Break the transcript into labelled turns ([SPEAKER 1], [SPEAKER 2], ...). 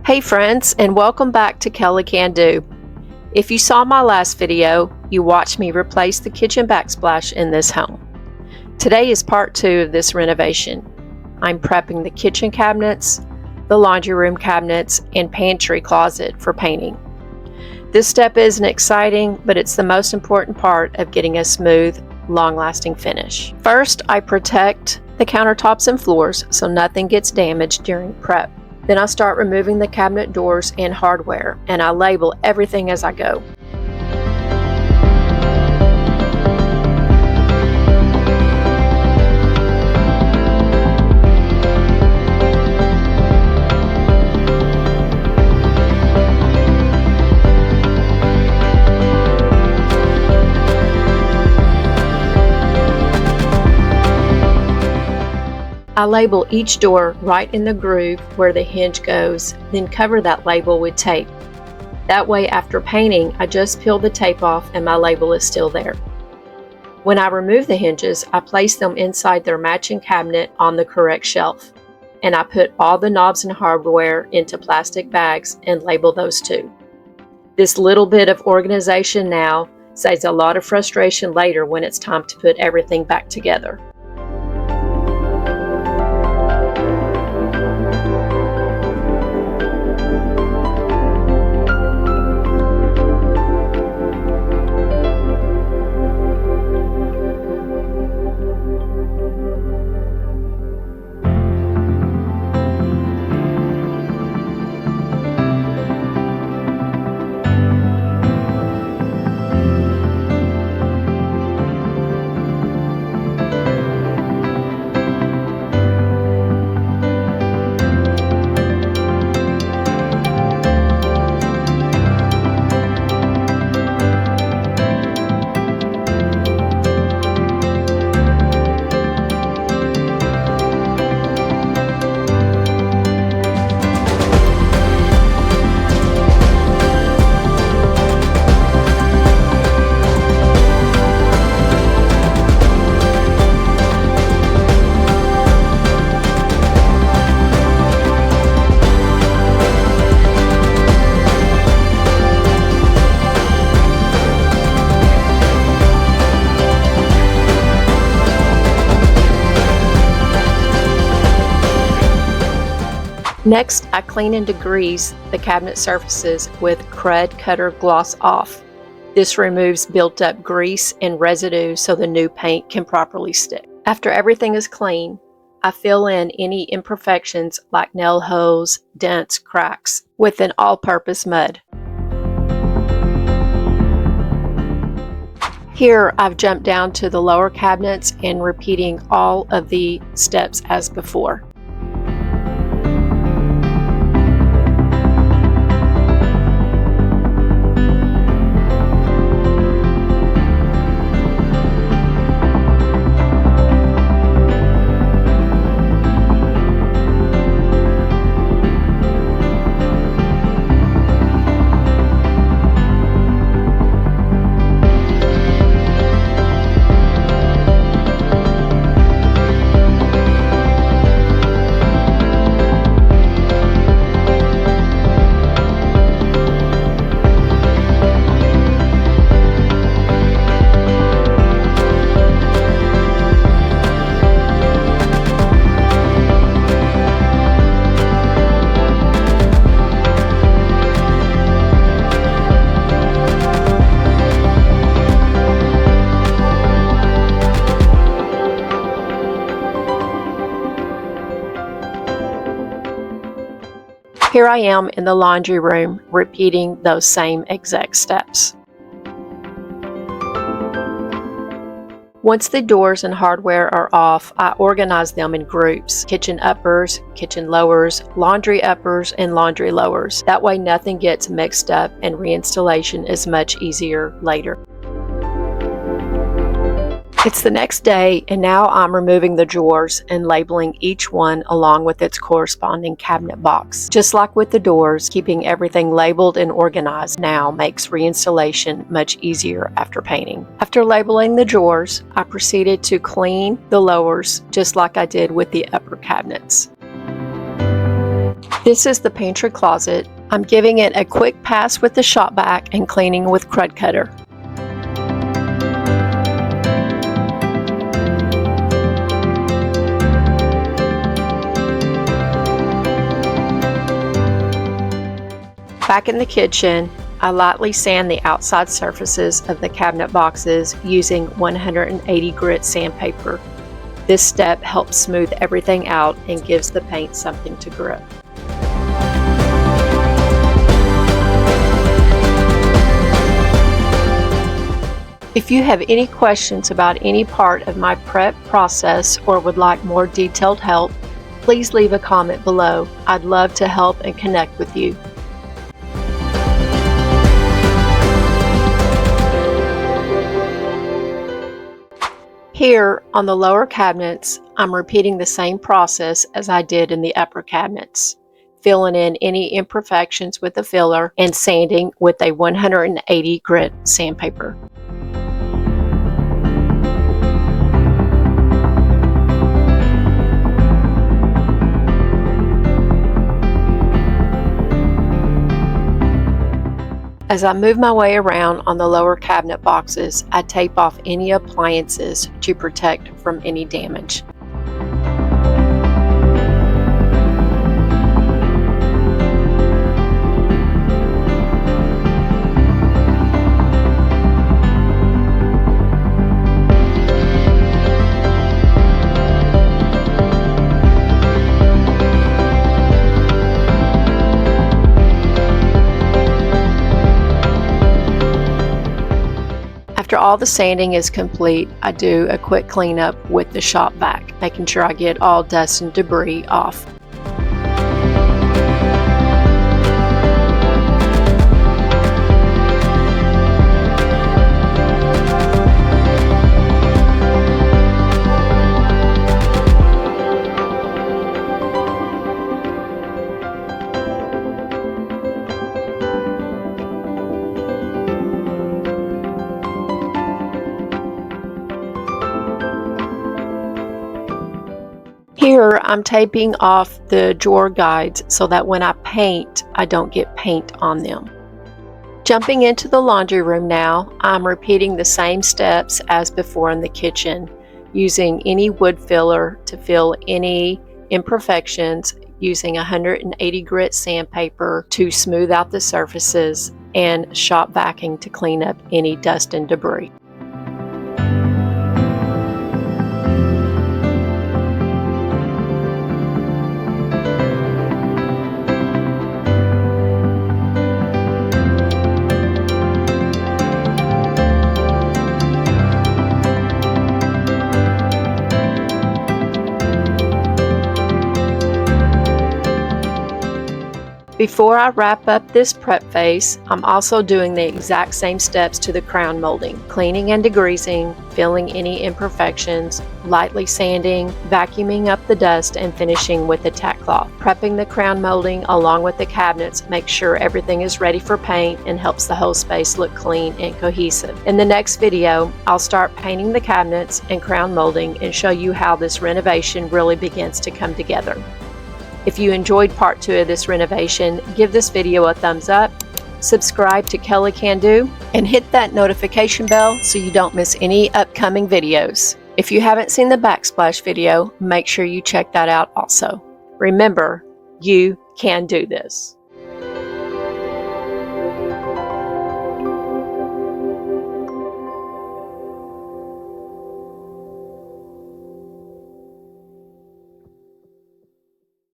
[SPEAKER 1] Hey friends, and welcome back to Kelly Can Do. If you saw my last video, you watched me replace the kitchen backsplash in this home. Today is part 2 of this renovation. I'm prepping the kitchen cabinets, the laundry room cabinets, and pantry closet for painting. This step isn't exciting, but it's the most important part of getting a smooth, long-lasting finish. First, I protect the countertops and floors so nothing gets damaged during prep. Then I start removing the cabinet doors and hardware, and I label everything as I go. I label each door right in the groove where the hinge goes, then cover that label with tape. That way, after painting, I just peel the tape off and my label is still there. When I remove the hinges, I place them inside their matching cabinet on the correct shelf, and I put all the knobs and hardware into plastic bags and label those too. This little bit of organization now saves a lot of frustration later when it's time to put everything back together. Next, I clean and degrease the cabinet surfaces with Krud Kutter Gloss-Off. This removes built-up grease and residue so the new paint can properly stick. After everything is clean, I fill in any imperfections like nail holes, dents, cracks with an all-purpose mud. Here, I've jumped down to the lower cabinets and repeating all of the steps as before. Here I am in the laundry room, repeating those same exact steps. Once the doors and hardware are off, I organize them in groups: kitchen uppers, kitchen lowers, laundry uppers, and laundry lowers. That way nothing gets mixed up and reinstallation is much easier later. It's the next day, and now I'm removing the drawers and labeling each one along with its corresponding cabinet box. Just like with the doors, keeping everything labeled and organized now makes reinstallation much easier after painting. After labeling the drawers, I proceeded to clean the lowers just like I did with the upper cabinets. This is the pantry closet. I'm giving it a quick pass with the shop vac and cleaning with Krud Kutter. Back in the kitchen, I lightly sand the outside surfaces of the cabinet boxes using 180 grit sandpaper. This step helps smooth everything out and gives the paint something to grip. If you have any questions about any part of my prep process or would like more detailed help, please leave a comment below. I'd love to help and connect with you. Here on the lower cabinets, I'm repeating the same process as I did in the upper cabinets, filling in any imperfections with a filler and sanding with a 180 grit sandpaper. As I move my way around on the lower cabinet boxes, I tape off any appliances to protect from any damage. After all the sanding is complete, I do a quick cleanup with the shop vac, making sure I get all dust and debris off. Here I'm taping off the drawer guides so that when I paint, I don't get paint on them. Jumping into the laundry room now, I'm repeating the same steps as before in the kitchen, using any wood filler to fill any imperfections, using 180 grit sandpaper to smooth out the surfaces, and shop vacuuming to clean up any dust and debris. Before I wrap up this prep phase, I'm also doing the exact same steps to the crown molding, cleaning and degreasing, filling any imperfections, lightly sanding, vacuuming up the dust, and finishing with the tack cloth. Prepping the crown molding along with the cabinets makes sure everything is ready for paint and helps the whole space look clean and cohesive. In the next video, I'll start painting the cabinets and crown molding and show you how this renovation really begins to come together. If you enjoyed part 2 of this renovation, give this video a thumbs up, subscribe to Kelly Can Do, and hit that notification bell so you don't miss any upcoming videos. If you haven't seen the backsplash video, make sure you check that out also. Remember, you can do this.